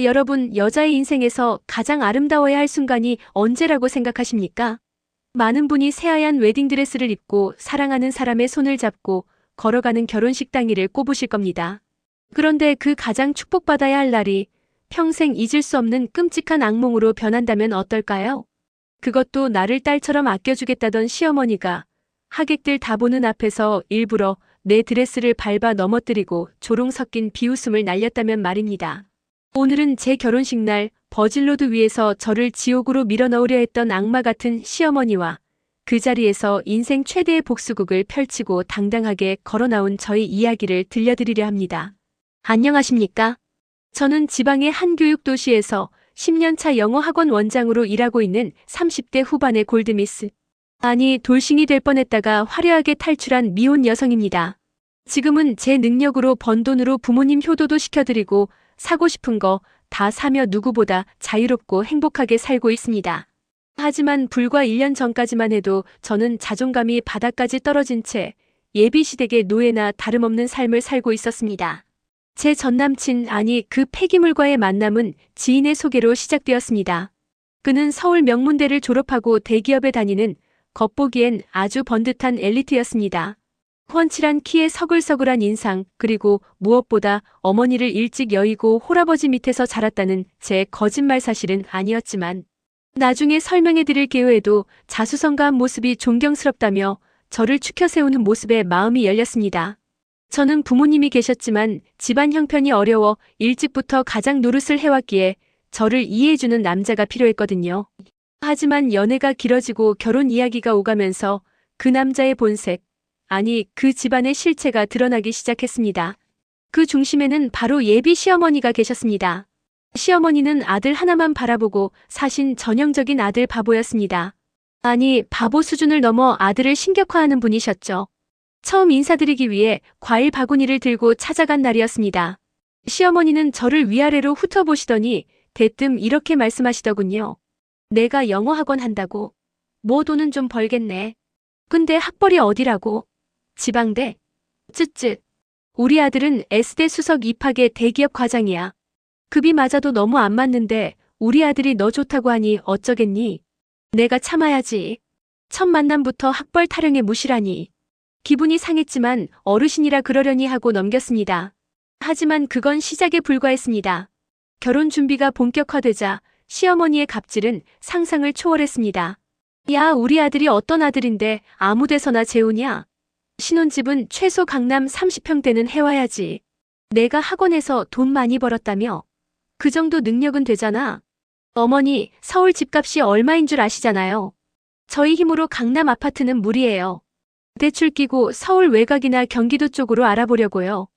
여러분, 여자의 인생에서 가장 아름다워야 할 순간이 언제라고 생각하십니까? 많은 분이 새하얀 웨딩드레스를 입고 사랑하는 사람의 손을 잡고 걸어가는 결혼식 당일을 꼽으실 겁니다. 그런데 그 가장 축복받아야 할 날이 평생 잊을 수 없는 끔찍한 악몽으로 변한다면 어떨까요? 그것도 나를 딸처럼 아껴주겠다던 시어머니가 하객들 다 보는 앞에서 일부러 내 드레스를 밟아 넘어뜨리고 조롱 섞인 비웃음을 날렸다면 말입니다. 오늘은 제 결혼식 날 버질로드 위에서 저를 지옥으로 밀어넣으려 했던 악마 같은 시어머니와 그 자리에서 인생 최대의 복수극을 펼치고 당당하게 걸어나온 저의 이야기를 들려드리려 합니다. 안녕하십니까? 저는 지방의 한 교육도시에서 10년차 영어학원 원장으로 일하고 있는 30대 후반의 골드미스. 아니, 돌싱이 될 뻔했다가 화려하게 탈출한 미혼 여성입니다. 지금은 제 능력으로 번 돈으로 부모님 효도도 시켜드리고 사고 싶은 거 다 사며 누구보다 자유롭고 행복하게 살고 있습니다. 하지만 불과 1년 전까지만 해도 저는 자존감이 바닥까지 떨어진 채 예비시댁의 노예나 다름없는 삶을 살고 있었습니다. 제 전남친, 아니 그 폐기물과의 만남은 지인의 소개로 시작되었습니다. 그는 서울 명문대를 졸업하고 대기업에 다니는 겉보기엔 아주 번듯한 엘리트였습니다. 훤칠한 키에 서글서글한 인상, 그리고 무엇보다 어머니를 일찍 여의고 홀아버지 밑에서 자랐다는 제 거짓말 사실은 아니었지만 나중에 설명해드릴게요 해도 자수성가한 모습이 존경스럽다며 저를 추켜 세우는 모습에 마음이 열렸습니다. 저는 부모님이 계셨지만 집안 형편이 어려워 일찍부터 가장 노릇을 해왔기에 저를 이해해주는 남자가 필요했거든요. 하지만 연애가 길어지고 결혼 이야기가 오가면서 그 남자의 본색, 아니 그 집안의 실체가 드러나기 시작했습니다. 그 중심에는 바로 예비 시어머니가 계셨습니다. 시어머니는 아들 하나만 바라보고 사신 전형적인 아들 바보였습니다. 아니, 바보 수준을 넘어 아들을 신격화하는 분이셨죠. 처음 인사드리기 위해 과일 바구니를 들고 찾아간 날이었습니다. 시어머니는 저를 위아래로 훑어보시더니 대뜸 이렇게 말씀하시더군요. 내가 영어학원 한다고? 뭐 돈은 좀 벌겠네. 근데 학벌이 어디라고? 지방대? 쯧쯧. 우리 아들은 S대 수석 입학의 대기업 과장이야. 급이 맞아도 너무 안 맞는데 우리 아들이 너 좋다고 하니 어쩌겠니? 내가 참아야지. 첫 만남부터 학벌 타령에 무시라니. 기분이 상했지만 어르신이라 그러려니 하고 넘겼습니다. 하지만 그건 시작에 불과했습니다. 결혼 준비가 본격화되자 시어머니의 갑질은 상상을 초월했습니다. 야, 우리 아들이 어떤 아들인데 아무 데서나 재우냐? 신혼집은 최소 강남 30평대는 해와야지. 내가 학원에서 돈 많이 벌었다며? 그 정도 능력은 되잖아. 어머니, 서울 집값이 얼마인 줄 아시잖아요. 저희 힘으로 강남 아파트는 무리예요. 대출 끼고 서울 외곽이나 경기도 쪽으로 알아보려고요.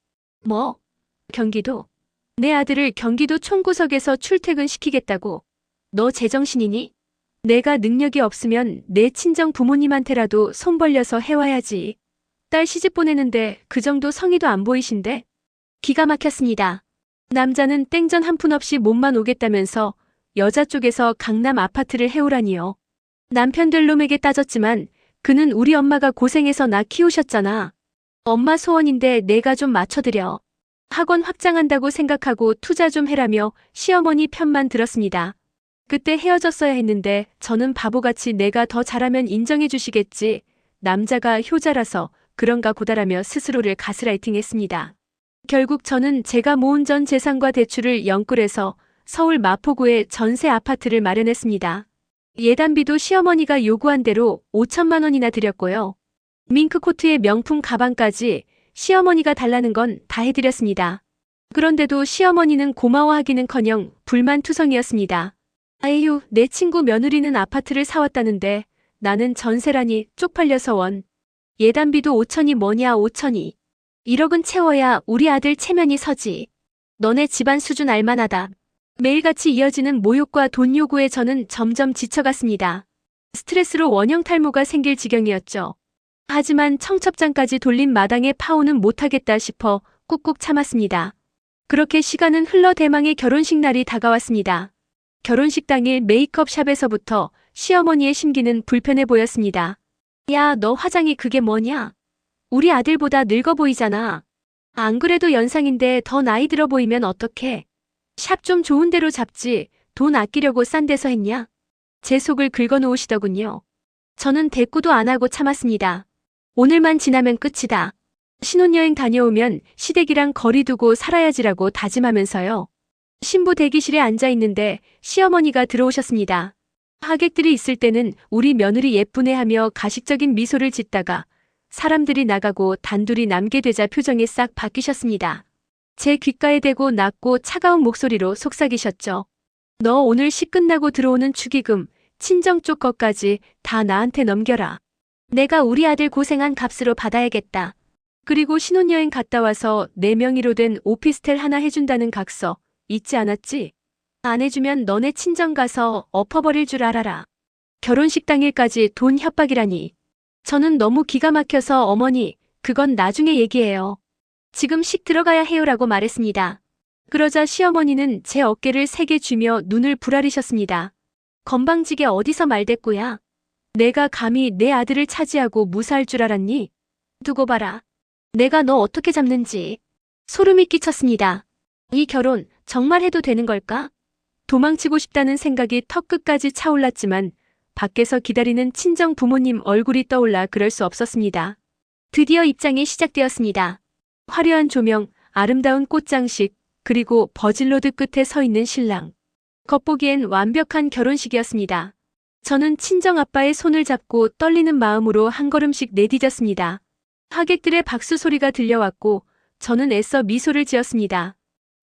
뭐? 경기도? 내 아들을 경기도 총구석에서 출퇴근시키겠다고. 너 제정신이니? 내가 능력이 없으면 내 친정 부모님한테라도 손 벌려서 해와야지. 딸 시집 보내는데 그 정도 성의도 안 보이신데? 기가 막혔습니다. 남자는 땡전 한 푼 없이 몸만 오겠다면서 여자 쪽에서 강남 아파트를 해오라니요. 남편 될 놈에게 따졌지만 그는 우리 엄마가 고생해서 나 키우셨잖아. 엄마 소원인데 내가 좀 맞춰드려. 학원 확장한다고 생각하고 투자 좀 해라며 시어머니 편만 들었습니다. 그때 헤어졌어야 했는데 저는 바보같이 내가 더 잘하면 인정해 주시겠지. 남자가 효자라서 그런가 보다라며 스스로를 가스라이팅했습니다. 결국 저는 제가 모은 전 재산과 대출을 영끌해서 서울 마포구에 전세 아파트를 마련했습니다. 예단비도 시어머니가 요구한 대로 5천만 원이나 드렸고요. 밍크코트에 명품 가방까지 시어머니가 달라는 건 다 해드렸습니다. 그런데도 시어머니는 고마워하기는커녕 불만투성이었습니다. 아유, 내 친구 며느리는 아파트를 사왔다는데 나는 전세라니 쪽팔려서 원. 예단비도 5천이 뭐냐 5천이. 1억은 채워야 우리 아들 체면이 서지. 너네 집안 수준 알만하다. 매일같이 이어지는 모욕과 돈 요구에 저는 점점 지쳐갔습니다. 스트레스로 원형 탈모가 생길 지경이었죠. 하지만 청첩장까지 돌린 마당에 파혼은 못하겠다 싶어 꾹꾹 참았습니다. 그렇게 시간은 흘러 대망의 결혼식 날이 다가왔습니다. 결혼식 당일 메이크업샵에서부터 시어머니의 심기는 불편해 보였습니다. 야, 너 화장이 그게 뭐냐? 우리 아들보다 늙어 보이잖아. 안 그래도 연상인데 더 나이 들어 보이면 어떡해? 샵 좀 좋은 데로 잡지. 돈 아끼려고 싼 데서 했냐? 제 속을 긁어놓으시더군요. 저는 대꾸도 안 하고 참았습니다. 오늘만 지나면 끝이다. 신혼여행 다녀오면 시댁이랑 거리 두고 살아야지라고 다짐하면서요. 신부 대기실에 앉아 있는데 시어머니가 들어오셨습니다. 하객들이 있을 때는 우리 며느리 예쁘네 하며 가식적인 미소를 짓다가 사람들이 나가고 단둘이 남게 되자 표정이 싹 바뀌셨습니다. 제 귓가에 대고 낮고 차가운 목소리로 속삭이셨죠. 너 오늘 시 끝나고 들어오는 축의금, 친정 쪽 것까지 다 나한테 넘겨라. 내가 우리 아들 고생한 값으로 받아야겠다. 그리고 신혼여행 갔다 와서 내 명의로 된 오피스텔 하나 해준다는 각서 잊지 않았지? 안 해주면 너네 친정 가서 엎어버릴 줄 알아라. 결혼식 당일까지 돈 협박이라니. 저는 너무 기가 막혀서 어머니, 그건 나중에 얘기해요. 지금 식 들어가야 해요라고 말했습니다. 그러자 시어머니는 제 어깨를 세게 쥐며 눈을 부라리셨습니다. 건방지게 어디서 말대꾸야. 내가 감히 내 아들을 차지하고 무사할 줄 알았니? 두고 봐라. 내가 너 어떻게 잡는지. 소름이 끼쳤습니다. 이 결혼 정말 해도 되는 걸까? 도망치고 싶다는 생각이 턱끝까지 차올랐지만 밖에서 기다리는 친정 부모님 얼굴이 떠올라 그럴 수 없었습니다. 드디어 입장이 시작되었습니다. 화려한 조명, 아름다운 꽃장식, 그리고 버질로드 끝에 서 있는 신랑. 겉보기엔 완벽한 결혼식이었습니다. 저는 친정아빠의 손을 잡고 떨리는 마음으로 한 걸음씩 내디뎠습니다. 하객들의 박수 소리가 들려왔고 저는 애써 미소를 지었습니다.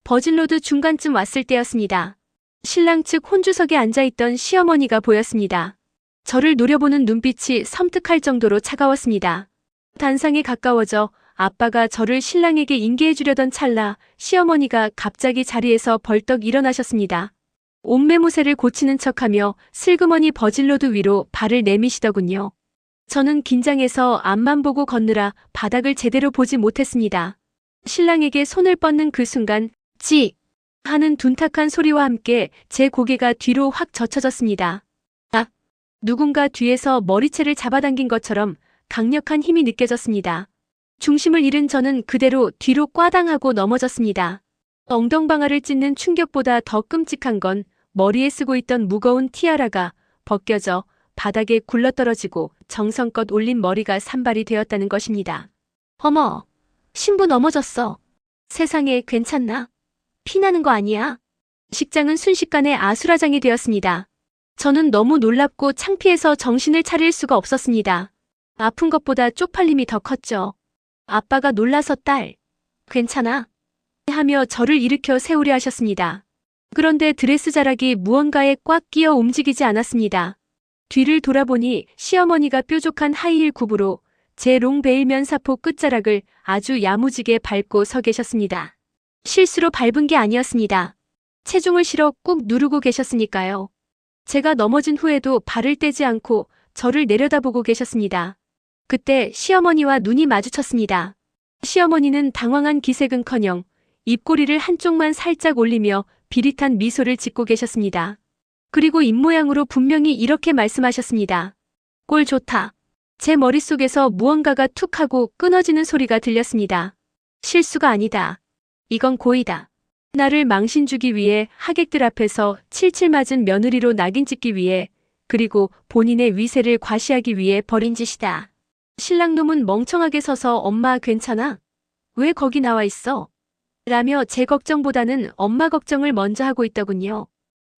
버질로드 중간쯤 왔을 때였습니다. 신랑 측 혼주석에 앉아있던 시어머니가 보였습니다. 저를 노려보는 눈빛이 섬뜩할 정도로 차가웠습니다. 단상에 가까워져 아빠가 저를 신랑에게 인계해주려던 찰나 시어머니가 갑자기 자리에서 벌떡 일어나셨습니다. 옷매무새를 고치는 척하며 슬그머니 버질로드 위로 발을 내미시더군요. 저는 긴장해서 앞만 보고 걷느라 바닥을 제대로 보지 못했습니다. 신랑에게 손을 뻗는 그 순간 찌! 하는 둔탁한 소리와 함께 제 고개가 뒤로 확 젖혀졌습니다. 아! 누군가 뒤에서 머리채를 잡아당긴 것처럼 강력한 힘이 느껴졌습니다. 중심을 잃은 저는 그대로 뒤로 꽈당하고 넘어졌습니다. 엉덩방아를 찢는 충격보다 더 끔찍한 건 머리에 쓰고 있던 무거운 티아라가 벗겨져 바닥에 굴러떨어지고 정성껏 올린 머리가 산발이 되었다는 것입니다. 어머! 신부 넘어졌어. 세상에 괜찮나? 피나는 거 아니야? 식장은 순식간에 아수라장이 되었습니다. 저는 너무 놀랍고 창피해서 정신을 차릴 수가 없었습니다. 아픈 것보다 쪽팔림이 더 컸죠. 아빠가 놀라서 딸, 괜찮아? 하며 저를 일으켜 세우려 하셨습니다. 그런데 드레스 자락이 무언가에 꽉 끼어 움직이지 않았습니다. 뒤를 돌아보니 시어머니가 뾰족한 하이힐 굽으로 제 롱베일 면사포 끝자락을 아주 야무지게 밟고 서 계셨습니다. 실수로 밟은 게 아니었습니다. 체중을 실어 꾹 누르고 계셨으니까요. 제가 넘어진 후에도 발을 떼지 않고 저를 내려다보고 계셨습니다. 그때 시어머니와 눈이 마주쳤습니다. 시어머니는 당황한 기색은커녕 입꼬리를 한쪽만 살짝 올리며 비릿한 미소를 짓고 계셨습니다. 그리고 입모양으로 분명히 이렇게 말씀하셨습니다. 꼴 좋다. 제 머릿속에서 무언가가 툭 하고 끊어지는 소리가 들렸습니다. 실수가 아니다. 이건 고의다. 나를 망신 주기 위해 하객들 앞에서 칠칠 맞은 며느리로 낙인 찍기 위해 그리고 본인의 위세를 과시하기 위해 벌인 짓이다. 신랑놈은 멍청하게 서서 엄마 괜찮아? 왜 거기 나와 있어? 라며 제 걱정보다는 엄마 걱정을 먼저 하고 있더군요.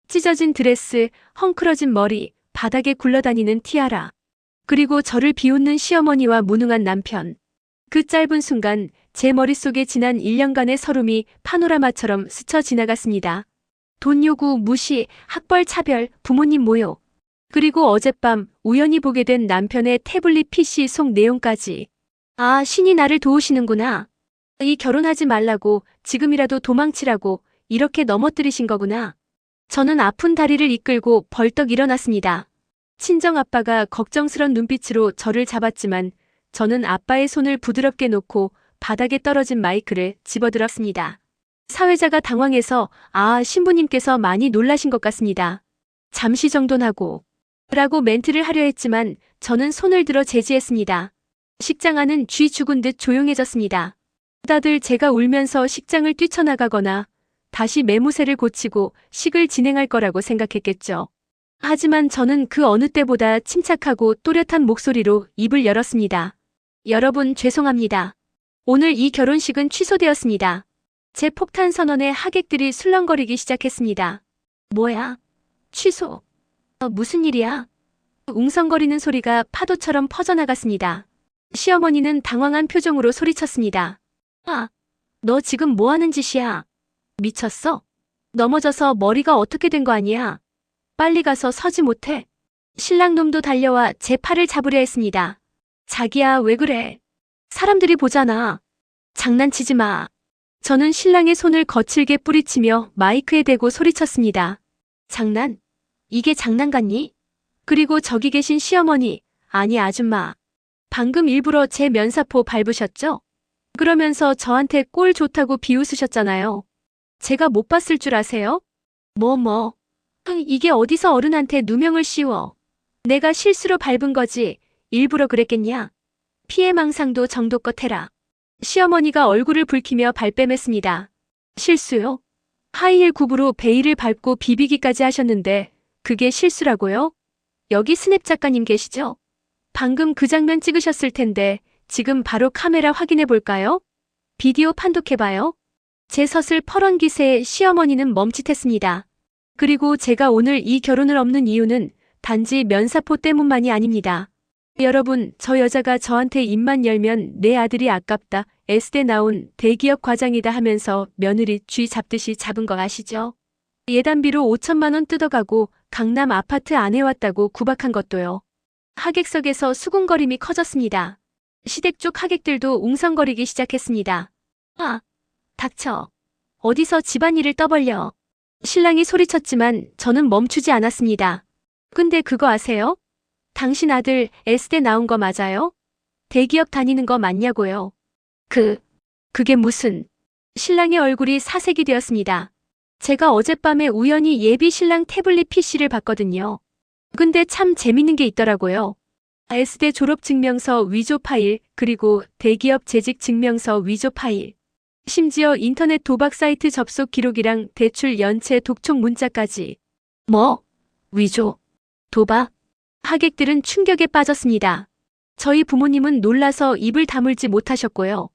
찢어진 드레스, 헝클어진 머리, 바닥에 굴러다니는 티아라. 그리고 저를 비웃는 시어머니와 무능한 남편. 그 짧은 순간 제 머릿속에 지난 1년간의 서름이 파노라마처럼 스쳐 지나갔습니다. 돈 요구, 무시, 학벌 차별, 부모님 모욕. 그리고 어젯밤 우연히 보게 된 남편의 태블릿 PC 속 내용까지. 아, 신이 나를 도우시는구나. 이 결혼하지 말라고, 지금이라도 도망치라고 이렇게 넘어뜨리신 거구나. 저는 아픈 다리를 이끌고 벌떡 일어났습니다. 친정아빠가 걱정스런 눈빛으로 저를 잡았지만 저는 아빠의 손을 부드럽게 놓고 바닥에 떨어진 마이크를 집어들었습니다. 사회자가 당황해서 아, 신부님께서 많이 놀라신 것 같습니다. 잠시 정돈하고 라고 멘트를 하려 했지만 저는 손을 들어 제지했습니다. 식장 안은 쥐 죽은 듯 조용해졌습니다. 다들 제가 울면서 식장을 뛰쳐나가거나 다시 매무새를 고치고 식을 진행할 거라고 생각했겠죠. 하지만 저는 그 어느 때보다 침착하고 또렷한 목소리로 입을 열었습니다. 여러분, 죄송합니다. 오늘 이 결혼식은 취소되었습니다. 제 폭탄 선언에 하객들이 술렁거리기 시작했습니다. 뭐야? 취소? 무슨 일이야? 웅성거리는 소리가 파도처럼 퍼져나갔습니다. 시어머니는 당황한 표정으로 소리쳤습니다. 아, 너 지금 뭐 하는 짓이야? 미쳤어? 넘어져서 머리가 어떻게 된 거 아니야? 빨리 가서 서지 못해? 신랑 놈도 달려와 제 팔을 잡으려 했습니다. 자기야, 왜 그래? 사람들이 보잖아. 장난치지 마. 저는 신랑의 손을 거칠게 뿌리치며 마이크에 대고 소리쳤습니다. 장난? 이게 장난 같니? 그리고 저기 계신 시어머니, 아니 아줌마. 방금 일부러 제 면사포 밟으셨죠? 그러면서 저한테 꼴 좋다고 비웃으셨잖아요. 제가 못 봤을 줄 아세요? 이게 어디서 어른한테 누명을 씌워. 내가 실수로 밟은 거지 일부러 그랬겠냐? 피해망상도 정도껏 해라. 시어머니가 얼굴을 붉히며 발뺌했습니다. 실수요? 하이힐 굽으로 베일을 밟고 비비기까지 하셨는데 그게 실수라고요? 여기 스냅 작가님 계시죠? 방금 그 장면 찍으셨을 텐데 지금 바로 카메라 확인해 볼까요? 비디오 판독해봐요. 제 섯을 퍼런 기세에 시어머니는 멈칫했습니다. 그리고 제가 오늘 이 결혼을 없는 이유는 단지 면사포 때문만이 아닙니다. 여러분, 저 여자가 저한테 입만 열면 내 아들이 아깝다, S대 나온 대기업 과장이다 하면서 며느리 쥐 잡듯이 잡은 거 아시죠? 예단비로 5천만 원 뜯어가고 강남 아파트 안 해왔다고 구박한 것도요. 하객석에서 수군거림이 커졌습니다. 시댁 쪽 하객들도 웅성거리기 시작했습니다. 아, 닥쳐. 어디서 집안일을 떠벌려. 신랑이 소리쳤지만 저는 멈추지 않았습니다. 근데 그거 아세요? 당신 아들 S대 나온 거 맞아요? 대기업 다니는 거 맞냐고요? 그게 무슨... 신랑의 얼굴이 사색이 되었습니다. 제가 어젯밤에 우연히 예비 신랑 태블릿 PC를 봤거든요. 근데 참 재밌는 게 있더라고요. S대 졸업증명서 위조 파일, 그리고 대기업 재직 증명서 위조 파일. 심지어 인터넷 도박 사이트 접속 기록이랑 대출 연체 독촉 문자까지. 뭐? 위조? 도박? 하객들은 충격에 빠졌습니다. 저희 부모님은 놀라서 입을 다물지 못하셨고요.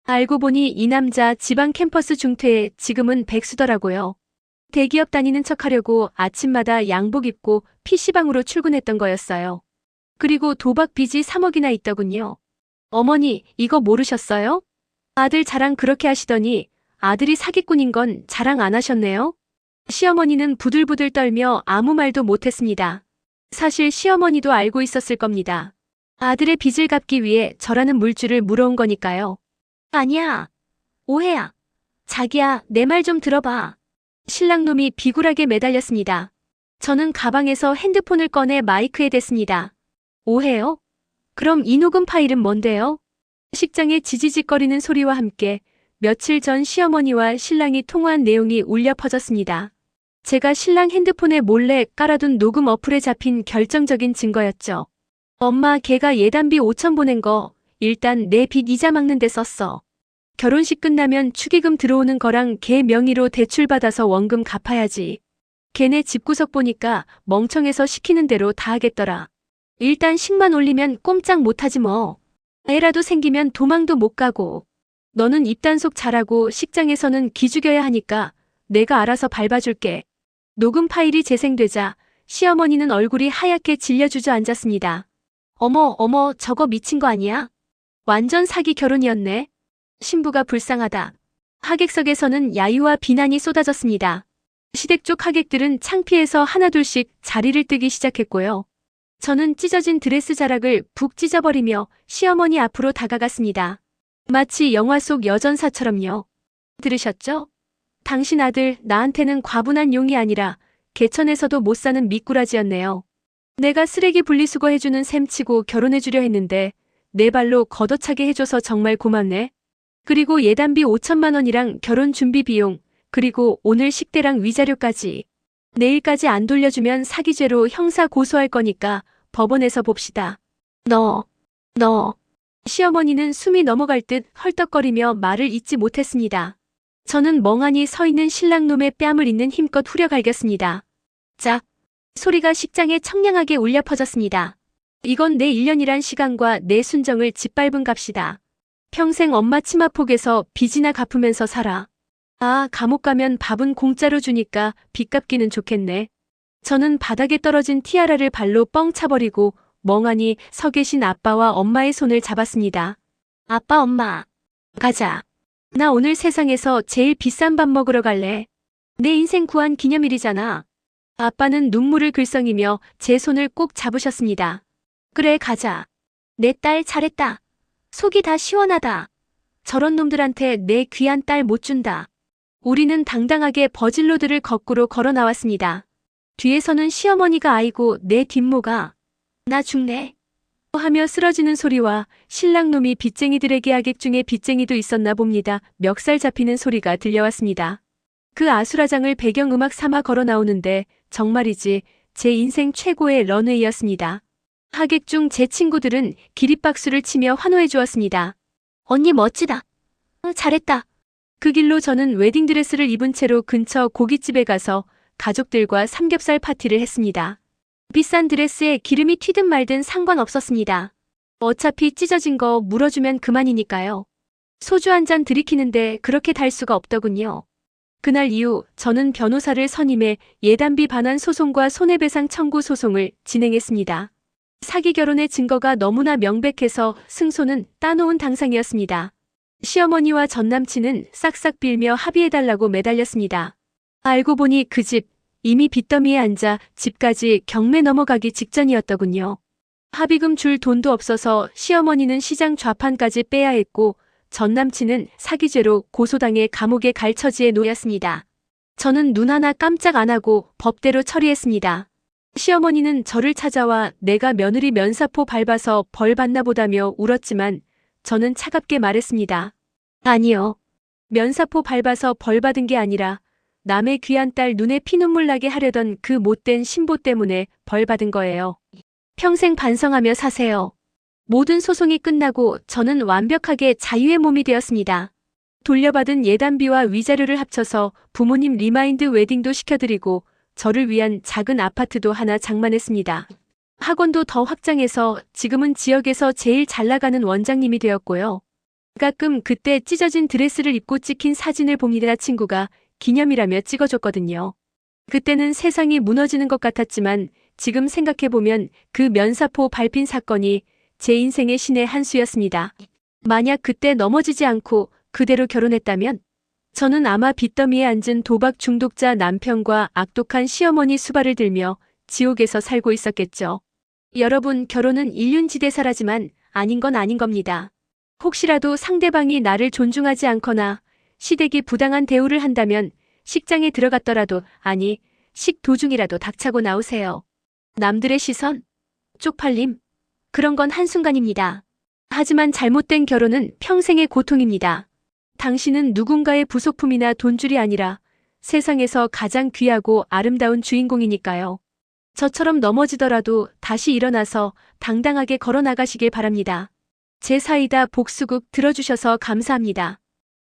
알고 보니 이 남자 지방 캠퍼스 중퇴에 지금은 백수더라고요. 대기업 다니는 척하려고 아침마다 양복 입고 PC방으로 출근했던 거였어요. 그리고 도박 빚이 3억이나 있더군요. 어머니, 이거 모르셨어요? 아들 자랑 그렇게 하시더니 아들이 사기꾼인 건 자랑 안 하셨네요? 시어머니는 부들부들 떨며 아무 말도 못했습니다. 사실 시어머니도 알고 있었을 겁니다. 아들의 빚을 갚기 위해 저라는 물줄을 물어온 거니까요. 아니야. 오해야. 자기야, 내 말 좀 들어봐. 신랑놈이 비굴하게 매달렸습니다. 저는 가방에서 핸드폰을 꺼내 마이크에 댔습니다. 오해요? 그럼 이 녹음 파일은 뭔데요? 식장의 지지직거리는 소리와 함께 며칠 전 시어머니와 신랑이 통화한 내용이 울려 퍼졌습니다. 제가 신랑 핸드폰에 몰래 깔아둔 녹음 어플에 잡힌 결정적인 증거였죠. 엄마, 걔가 예단비 5천 보낸 거 일단 내 빚 이자 막는 데 썼어. 결혼식 끝나면 축의금 들어오는 거랑 걔 명의로 대출받아서 원금 갚아야지. 걔네 집구석 보니까 멍청해서 시키는 대로 다 하겠더라. 일단 식만 올리면 꼼짝 못하지 뭐. 애라도 생기면 도망도 못 가고. 너는 입단속 잘하고 식장에서는 기죽여야 하니까 내가 알아서 밟아줄게. 녹음 파일이 재생되자 시어머니는 얼굴이 하얗게 질려 주저앉았습니다. 어머, 저거 미친 거 아니야? 완전 사기 결혼이었네. 신부가 불쌍하다. 하객석에서는 야유와 비난이 쏟아졌습니다. 시댁 쪽 하객들은 창피해서 하나둘씩 자리를 뜨기 시작했고요. 저는 찢어진 드레스 자락을 푹 찢어버리며 시어머니 앞으로 다가갔습니다. 마치 영화 속 여전사처럼요. 들으셨죠? 당신 아들 나한테는 과분한 용이 아니라 개천에서도 못 사는 미꾸라지였네요. 내가 쓰레기 분리수거 해주는 셈치고 결혼해주려 했는데 내 발로 걷어차게 해줘서 정말 고맙네. 그리고 예단비 5천만 원이랑 결혼 준비 비용, 그리고 오늘 식대랑 위자료까지. 내일까지 안 돌려주면 사기죄로 형사 고소할 거니까 법원에서 봅시다. 너. 시어머니는 숨이 넘어갈 듯 헐떡거리며 말을 잇지 못했습니다. 저는 멍하니 서 있는 신랑놈의 뺨을 있는 힘껏 후려갈겼습니다. 짝! 소리가 식장에 청량하게 울려 퍼졌습니다. 이건 내 1년이란 시간과 내 순정을 짓밟은 값이다. 평생 엄마 치마폭에서 빚이나 갚으면서 살아. 아, 감옥 가면 밥은 공짜로 주니까 빚 갚기는 좋겠네. 저는 바닥에 떨어진 티아라를 발로 뻥 차버리고 멍하니 서 계신 아빠와 엄마의 손을 잡았습니다. 아빠, 엄마. 가자. 나 오늘 세상에서 제일 비싼 밥 먹으러 갈래. 내 인생 구한 기념일이잖아. 아빠는 눈물을 글썽이며 제 손을 꼭 잡으셨습니다. 그래, 가자. 내 딸 잘했다. 속이 다 시원하다. 저런 놈들한테 내 귀한 딸 못 준다. 우리는 당당하게 버질로드를 거꾸로 걸어 나왔습니다. 뒤에서는 시어머니가 아이고 내 뒷모가 나 죽네 하며 쓰러지는 소리와 신랑놈이 빚쟁이들에게 하객 중에 빚쟁이도 있었나 봅니다. 멱살 잡히는 소리가 들려왔습니다. 그 아수라장을 배경음악 삼아 걸어 나오는데 정말이지 제 인생 최고의 런웨이였습니다. 하객 중 제 친구들은 기립박수를 치며 환호해 주었습니다. 언니 멋지다. 잘했다. 그 길로 저는 웨딩드레스를 입은 채로 근처 고깃집에 가서 가족들과 삼겹살 파티를 했습니다. 비싼 드레스에 기름이 튀든 말든 상관없었습니다. 어차피 찢어진 거 물어주면 그만이니까요. 소주 한 잔 들이키는데 그렇게 달 수가 없더군요. 그날 이후 저는 변호사를 선임해 예단비 반환 소송과 손해배상 청구 소송을 진행했습니다. 사기 결혼의 증거가 너무나 명백해서 승소는 따놓은 당상이었습니다. 시어머니와 전남친은 싹싹 빌며 합의해달라고 매달렸습니다. 알고 보니 그 집 이미 빚더미에 앉아 집까지 경매 넘어가기 직전이었더군요. 합의금 줄 돈도 없어서 시어머니는 시장 좌판까지 빼야 했고 전남친은 사기죄로 고소당해 감옥에 갈 처지에 놓였습니다. 저는 눈 하나 깜짝 안 하고 법대로 처리했습니다. 시어머니는 저를 찾아와 내가 며느리 면사포 밟아서 벌 받나 보다며 울었지만 저는 차갑게 말했습니다. 아니요. 면사포 밟아서 벌 받은 게 아니라 남의 귀한 딸 눈에 피눈물 나게 하려던 그 못된 신부 때문에 벌 받은 거예요. 평생 반성하며 사세요. 모든 소송이 끝나고 저는 완벽하게 자유의 몸이 되었습니다. 돌려받은 예단비와 위자료를 합쳐서 부모님 리마인드 웨딩도 시켜드리고 저를 위한 작은 아파트도 하나 장만했습니다. 학원도 더 확장해서 지금은 지역에서 제일 잘 나가는 원장님이 되었고요. 가끔 그때 찢어진 드레스를 입고 찍힌 사진을 봅니다. 친구가 기념이라며 찍어줬거든요. 그때는 세상이 무너지는 것 같았지만 지금 생각해보면 그 면사포 밟힌 사건이 제 인생의 신의 한 수였습니다. 만약 그때 넘어지지 않고 그대로 결혼했다면 저는 아마 빚더미에 앉은 도박 중독자 남편과 악독한 시어머니 수발을 들며 지옥에서 살고 있었겠죠. 여러분, 결혼은 일륜지대사라지만 아닌 건 아닌 겁니다. 혹시라도 상대방이 나를 존중하지 않거나 시댁이 부당한 대우를 한다면 식장에 들어갔더라도 아니 식도중이라도 닥차고 나오세요. 남들의 시선, 쪽팔림, 그런 건 한순간입니다. 하지만 잘못된 결혼은 평생의 고통입니다. 당신은 누군가의 부속품이나 돈줄이 아니라 세상에서 가장 귀하고 아름다운 주인공이니까요. 저처럼 넘어지더라도 다시 일어나서 당당하게 걸어 나가시길 바랍니다. 제 사이다 복수국 들어주셔서 감사합니다.